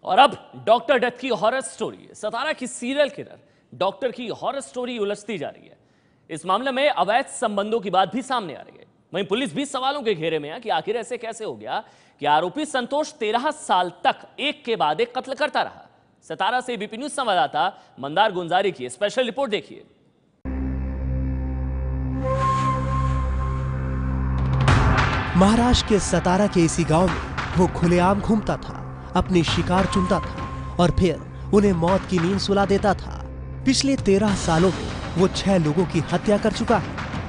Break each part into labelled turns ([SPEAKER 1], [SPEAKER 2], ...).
[SPEAKER 1] और अब doctor death की हॉरर स्टोरी। सतारा की सीरियल किलर डॉक्टर की हॉरर स्टोरी उलझती जा रही है। इस मामले में अवैध संबंधों की बात भी सामने आ रही है। वहीं पुलिस भी सवालों के घेरे में है कि आखिर ऐसे कैसे हो गया कि आरोपी संतोष 13 साल तक एक के बाद एक कत्ल करता रहा। सतारा से एबीपी न्यूज संवाददाता मंदार गुंजारी की स्पेशल रिपोर्ट देखिए।
[SPEAKER 2] महाराष्ट्र के सतारा के इसी गांव में वो खुलेआम घूमता था, अपनी शिकार चुनता था और फिर उन्हें मौत की नींद सुला देता था। पिछले 13 सालों में वो 6 लोगों की हत्या कर चुका है।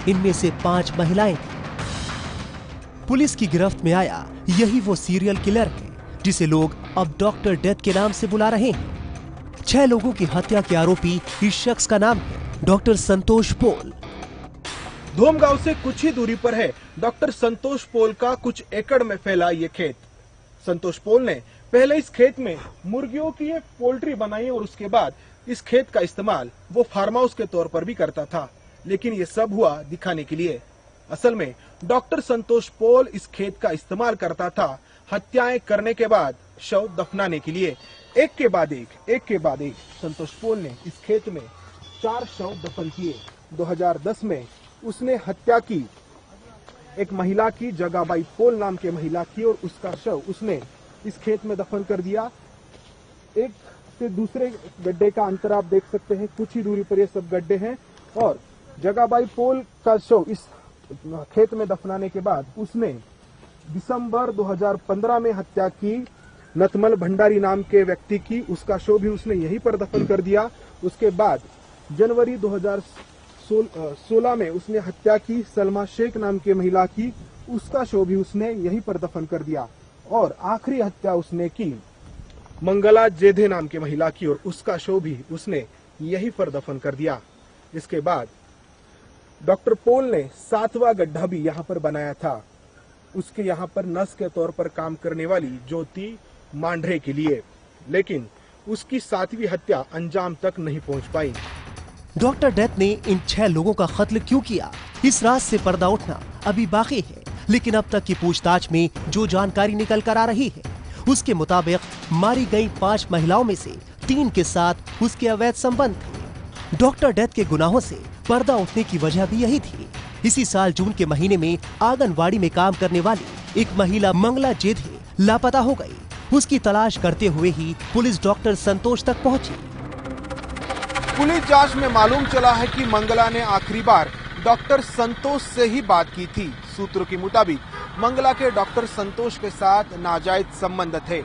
[SPEAKER 2] इनमें से 5 महिलाएं थीं। पुलिस की गिरफ्त में आया यही वो सीरियल किलर है जिसे लोग अब डॉक्टर डेथ के नाम से बुला रहे हैं। 6 लोगों की हत्या के आरोपी इस शख्स का नाम है डॉक्टर संतोष पोल।
[SPEAKER 3] धोम गांव से कुछ ही दूरी पर है डॉक्टर संतोष पोल का कुछ एकड़ में फैला ये खेत। संतोष पोल ने पहले इस खेत में मुर्गियों की एक पोल्ट्री बनाई और उसके बाद इस खेत का इस्तेमाल वो फार्म हाउस के तौर पर भी करता था, लेकिन ये सब हुआ दिखाने के लिए। असल में डॉक्टर संतोष पोल इस खेत का इस्तेमाल करता था हत्याएं करने के बाद शव दफनाने के लिए। एक के बाद एक संतोष पोल ने इस खेत में 4 शव दफन किए। 2010 में उसने हत्या की एक महिला की, जगाबाई पोल नाम के महिला की, और उसका शव उसने इस खेत में दफन कर दिया। एक से दूसरे गड्ढे का अंतर आप देख सकते हैं, कुछ ही दूरी पर ये सब गड्ढे हैं। और जगाबाई पोल का शव इस खेत में दफनाने के बाद उसने दिसंबर 2015 में हत्या की नतमल भंडारी नाम के व्यक्ति की, उसका शव भी उसने यहीं पर दफन कर दिया। उसके बाद जनवरी 2016 में उसने हत्या की सलमा शेख नाम के महिला की, उसका शव भी उसने यहीं पर दफन कर दिया। और आखिरी हत्या उसने की मंगला जेधे नाम के महिला की, और उसका शव भी उसने यहीं पर दफन कर दिया। इसके बाद डॉक्टर पोल ने 7वां गड्ढा भी यहाँ पर बनाया था, उसके यहाँ पर नर्स के तौर पर काम करने वाली ज्योति मांढरे के लिए, लेकिन उसकी 7वीं हत्या अंजाम तक नहीं पहुंच पाई।
[SPEAKER 2] डॉक्टर डेथ ने इन 6 लोगों का कत्ल क्यों किया, इस राज से पर्दा उठना अभी बाकी है। लेकिन अब तक की पूछताछ में जो जानकारी निकल कर आ रही है उसके मुताबिक मारी गई 5 महिलाओं में से 3 के साथ उसके अवैध संबंध थे। डॉक्टर डेथ के गुनाहों से पर्दा उठने की वजह भी यही थी। इसी साल जून के महीने में आंगनवाड़ी में काम करने वाली एक महिला मंगला जेधे लापता हो गई। उसकी तलाश करते हुए ही पुलिस डॉक्टर संतोष तक पहुंची।
[SPEAKER 3] पुलिस जांच में मालूम चला है कि मंगला ने आखिरी बार डॉक्टर संतोष से ही बात की थी। सूत्रों के मुताबिक मंगला के डॉक्टर संतोष के साथ नाजायज संबंध थे।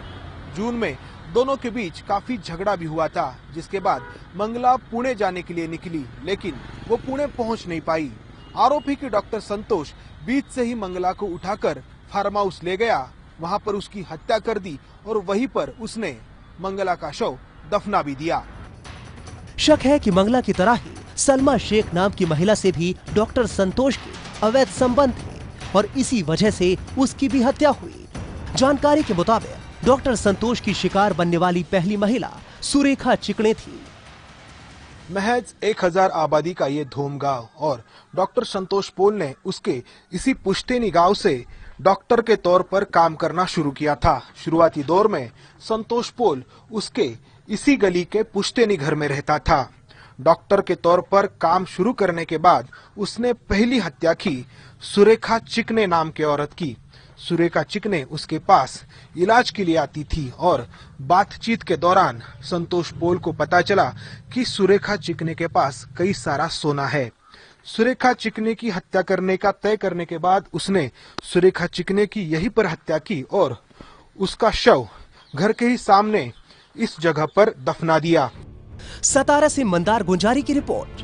[SPEAKER 3] जून में दोनों के बीच काफी झगड़ा भी हुआ था, जिसके बाद मंगला पुणे जाने के लिए निकली, लेकिन वो पुणे पहुंच नहीं पाई। आरोपी की डॉक्टर संतोष बीच से ही मंगला को उठाकर फार्म हाउस ले गया, वहां पर उसकी हत्या कर दी और वहीं पर उसने मंगला का शव दफना भी दिया।
[SPEAKER 2] शक है कि मंगला की तरह ही सलमा शेख नाम की महिला से भी डॉक्टर संतोष के अवैध संबंध थे और इसी वजह से उसकी भी हत्या हुई। जानकारी के मुताबिक डॉक्टर संतोष की शिकार बनने वाली पहली महिला सुरेखा चिकणे थी।
[SPEAKER 3] महज 1000 आबादी का ये धोम गांव, और डॉक्टर संतोष पोल ने उसके इसी पुश्तैनी गांव से डॉक्टर के तौर पर काम करना शुरू किया था। शुरुआती दौर में संतोष पोल उसके इसी गली के पुश्तैनी घर में रहता था। डॉक्टर के तौर पर काम शुरू करने के बाद उसने पहली हत्या की सुरेखा चिकने नाम के औरत की। सुरेखा चिकने उसके पास इलाज के लिए आती थी और बातचीत के दौरान संतोष पोल को पता चला कि सुरेखा चिकने के पास कई सारा सोना है। सुरेखा चिकने की हत्या करने का तय करने के बाद उसने सुरेखा चिकने की यहीं पर हत्या की और उसका शव घर के ही सामने इस जगह पर दफना दिया।
[SPEAKER 2] सतारा से मंदार गुंजारी की रिपोर्ट।